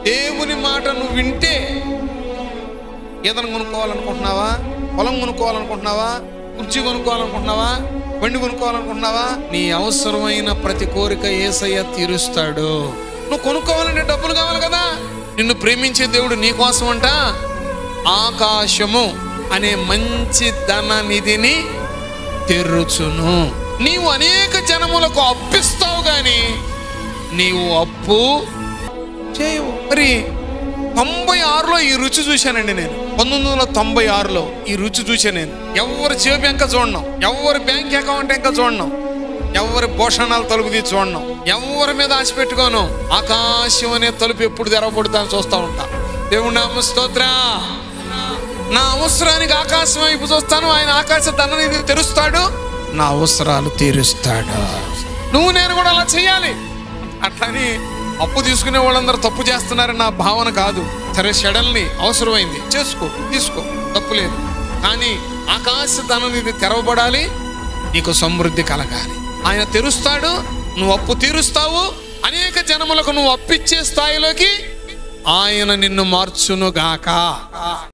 దేవుని మాట నువ్వు వింటే ఏదైనా కొనుక్కోవాలనుకుంటున్నావా, పొలం కొనుక్కోవాలనుకుంటున్నావా, కుర్చీ కొనుక్కోవాలనుకుంటున్నావా, బండి కొనుక్కోవాలనుకుంటున్నావా, నీ అవసరమైన ప్రతి కోరిక యేసయ్య తీరుస్తాడు. నువ్వు కొనుక్కోవాలంటే డబ్బులు కావాలి కదా. నిన్ను ప్రేమించే దేవుడు నీ కోసం అంట ఆకాశము అనే మంచి ధన నిధిని తెరుచును. నీవు అనేక జనములకు అప్పిస్తావు కానీ నీవు అప్పు చేయవు. మరి 96లో ఈ రుచి చూశానండి నేను. 1996లో ఈ రుచి చూశాను నేను. ఎవరి జేబు ఇంకా చూడను, ఎవరి బ్యాంక్ అకౌంట్ ఇంకా చూడను, ఎవరి భూషణాలు తలుపు తీసి చూడను, ఎవరి మీద ఆశ పెట్టుకోను. ఆకాశం అనే తలుపు ఎప్పుడు తెరవబడుతుందని చూస్తూ ఉంటా. దేవుడి నామ స్తోత్ర. నా అవసరానికి ఆకాశం వైపు చూస్తాను. ఆయన ఆకాశ ధనాన్ని తెరుస్తాడు, నా అవసరాలు తీరుస్తాడు. నువ్వు నేను కూడా అలా చెయ్యాలి. అట్లని అప్పు తీసుకునే వాళ్ళందరూ తప్పు చేస్తున్నారని నా భావన కాదు. సరే, షడల్ని అవసరమైంది చేసుకో, తీసుకో, తప్పు లేదు. కానీ ఆకాశ ధనాన్ని తెరవబడాలి, నీకు సమృద్ధి కలగాలి. ఆయన తెరుస్తాడు, నువ్వు అప్పు తీరుస్తావు. అనేక జనములకు నువ్వు అప్పిచ్చే స్థాయిలోకి ఆయన నిన్ను మార్చునుగాక.